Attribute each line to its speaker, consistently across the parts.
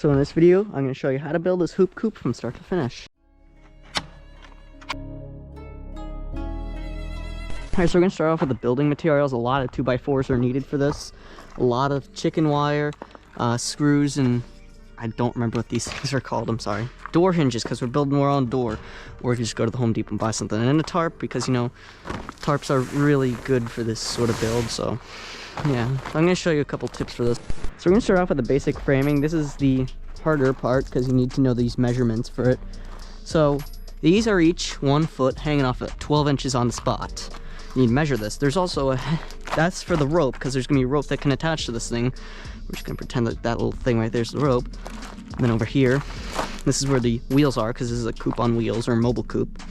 Speaker 1: So in this video, I'm going to show you how to build this hoop coop from start to finish. Alright, so we're going to start off with the building materials. A lot of 2x4s are needed for this. A lot of chicken wire, screws, and I don't remember what these things are called, I'm sorry. Door hinges, because we're building our own door. Or you can just go to the Home Depot and buy something. And then a tarp, because, you know, tarps are really good for this sort of build, so yeah. I'm going to show you a couple tips for this. So we're going to start off with the basic framing. This is the harder part, because you need to know these measurements for it. So these are each 1 foot hanging off at 12 inches on the spot. You need to measure this. There's also that's for the rope, because there's going to be a rope that can attach to this thing. We're just going to pretend that that little thing right there's the rope. And then over here, this is where the wheels are, because this is a coop on wheels, or a mobile coop.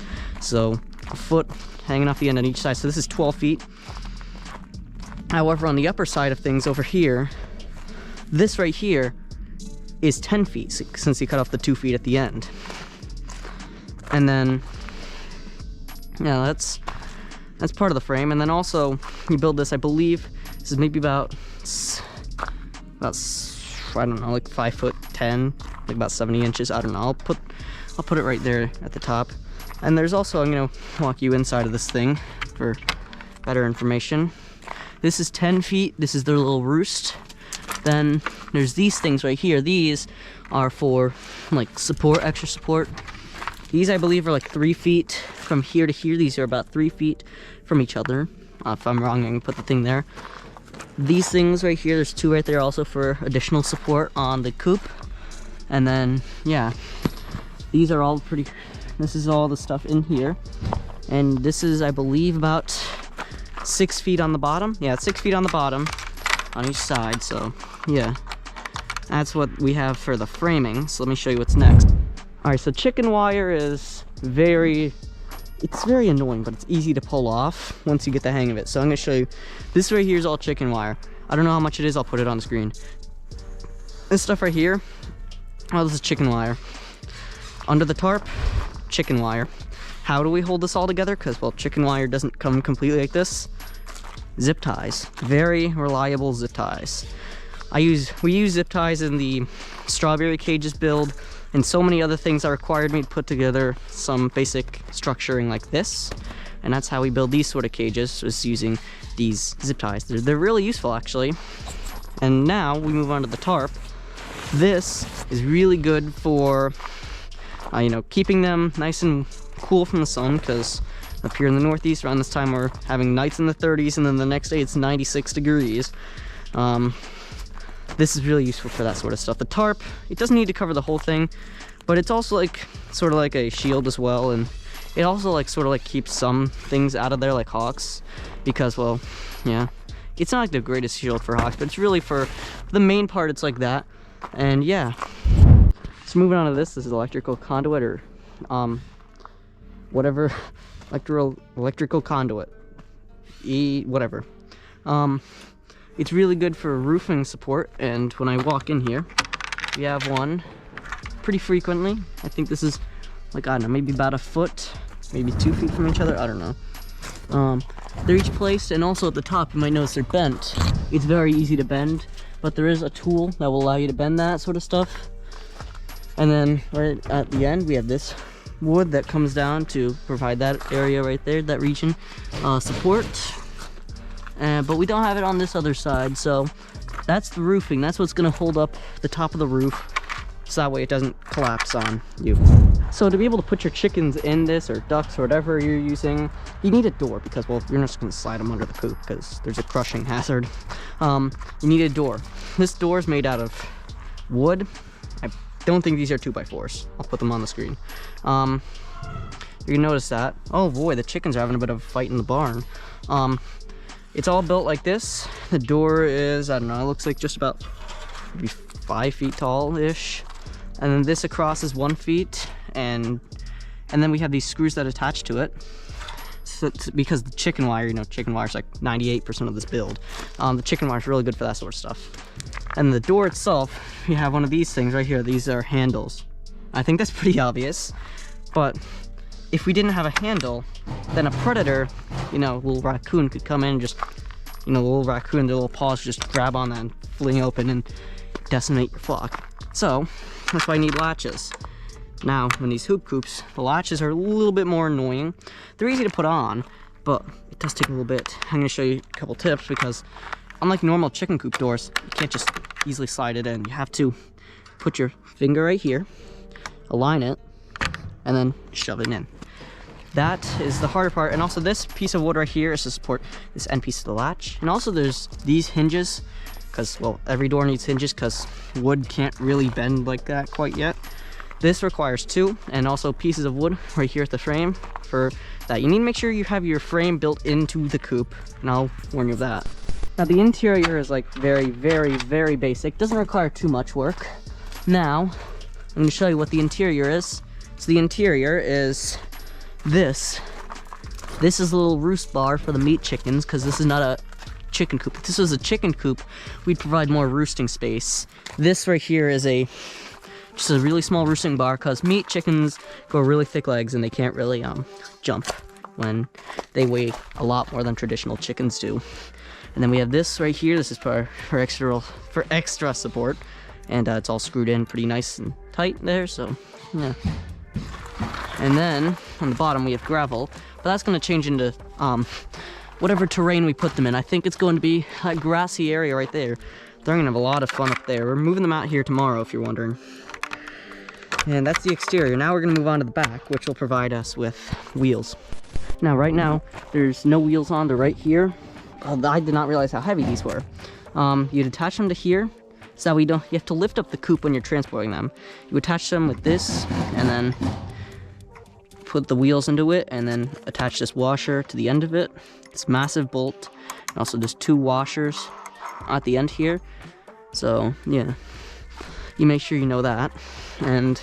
Speaker 1: So a foot hanging off the end on each side. So this is 12 feet. However, on the upper side of things over here, this right here is 10 feet, since you cut off the 2 feet at the end. And then, yeah, that's part of the frame. And then also, you build this, I believe, this is maybe about I don't know, like 5'10", like about 70 inches. I don't know. I'll put it right there at the top. And there's also, I'm gonna walk you inside of this thing for better information. This is 10 feet. This is their little roost. Then there's these things right here. These are for like support, extra support. These I believe are like 3 feet from here to here. These are about 3 feet from each other. If I'm wrong, I can put the thing there. These things right here, there's 2 right there also for additional support on the coop. And then, yeah, these are all pretty, this is all the stuff in here. And this is, I believe, about 6 feet on the bottom. Yeah, it's 6 feet on the bottom on each side. So, yeah, that's what we have for the framing. So let me show you what's next. All right, so chicken wire is it's very annoying, but it's easy to pull off once you get the hang of it. So I'm gonna show you, this right here is all chicken wire. I don't know how much it is, I'll put it on the screen. This stuff right here, oh, this is chicken wire. Under the tarp, chicken wire. How do we hold this all together? Because, well, chicken wire doesn't come completely like this. Zip ties, very reliable zip ties. We use zip ties in the strawberry cages build, and so many other things that required me to put together some basic structuring like this. And that's how we build these sort of cages, is using these zip ties. They're really useful, actually. And now we move on to the tarp. This is really good for, you know, keeping them nice and cool from the sun, because up here in the Northeast around this time we're having nights in the 30s, and then the next day it's 96 degrees. This is really useful for that sort of stuff. The tarp, it doesn't need to cover the whole thing, but it's also like sort of like a shield as well, and it also like sort of like keeps some things out of there, like hawks, because, well, yeah, it's not like the greatest shield for hawks, but it's really for the main part, it's like that. And yeah, so moving on to this is electrical conduit, or whatever, electrical conduit, whatever. It's really good for roofing support, and when I walk in here, we have one pretty frequently. I think this is like, I don't know, maybe about a foot, maybe 2 feet from each other, I don't know. They're each placed, and also at the top you might notice they're bent. It's very easy to bend, but there is a tool that will allow you to bend that sort of stuff. And then right at the end we have this wood that comes down to provide that area right there, that region, support. But we don't have it on this other side, so that's the roofing. That's what's going to hold up the top of the roof, so that way it doesn't collapse on you. So to be able to put your chickens in this, or ducks, or whatever you're using, you need a door, because, well, you're not just going to slide them under the coop, because there's a crushing hazard. You need a door. This door is made out of wood. I don't think these are 2x4s. I'll put them on the screen. You can notice that. Oh boy, the chickens are having a bit of a fight in the barn. It's all built like this. The door is, I don't know, it looks like just about maybe 5 feet tall-ish. And then this across is 1 feet, and then we have these screws that attach to it. So because the chicken wire, you know, chicken wire is like 98% of this build. The chicken wire is really good for that sort of stuff. And the door itself, you have one of these things right here. These are handles. I think that's pretty obvious, but if we didn't have a handle, then a predator, you know, little raccoon could come in and just, you know, the little raccoon, the little paws just grab on that and fling open and decimate your flock. So that's why you need latches. Now, in these hoop coops, the latches are a little bit more annoying. They're easy to put on, but it does take a little bit. I'm going to show you a couple tips because unlike normal chicken coop doors, you can't just easily slide it in. You have to put your finger right here, align it, and then shove it in. That is the harder part. And also this piece of wood right here is to support this end piece of the latch. And also there's these hinges, because, well, every door needs hinges because wood can't really bend like that quite yet. This requires 2, and also pieces of wood right here at the frame for that. You need to make sure you have your frame built into the coop, and I'll warn you of that. Now the interior is like very, very, very basic. Doesn't require too much work. Now, I'm going to show you what the interior is. So the interior is this. This is a little roost bar for the meat chickens, because this is not a chicken coop. If this was a chicken coop, we'd provide more roosting space. This right here is just a really small roosting bar, because meat chickens grow really thick legs and they can't really jump when they weigh a lot more than traditional chickens do. And then we have this right here. This is for extra support, and it's all screwed in pretty nice and tight there. So yeah. And then on the bottom we have gravel, but that's going to change into whatever terrain we put them in. I think it's going to be a grassy area right there. They're going to have a lot of fun up there. We're moving them out here tomorrow, if you're wondering. And that's the exterior. Now we're going to move on to the back, which will provide us with wheels. Now, right now, there's no wheels on. They're right here. I did not realize how heavy these were. You'd attach them to here, so you have to lift up the coop when you're transporting them. You attach them with this, and then put the wheels into it, and then attach this washer to the end of it. This massive bolt, and also there's 2 washers at the end here. So yeah, you make sure you know that. And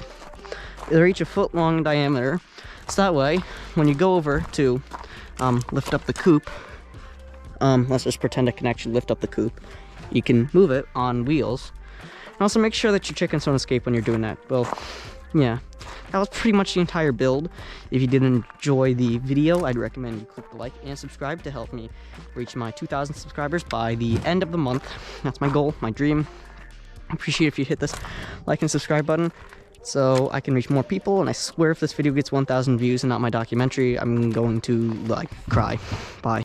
Speaker 1: they're each a foot long in diameter, so that way when you go over to lift up the coop, let's just pretend I can actually lift up the coop, you can move it on wheels. And also make sure that your chickens don't escape when you're doing that. Well, yeah, that was pretty much the entire build. If you did enjoy the video, I'd recommend you click the like and subscribe to help me reach my 2,000 subscribers by the end of the month. That's my goal, my dream. I appreciate if you hit this like and subscribe button so I can reach more people. And I swear if this video gets 1,000 views and not my documentary, I'm going to like cry. Bye.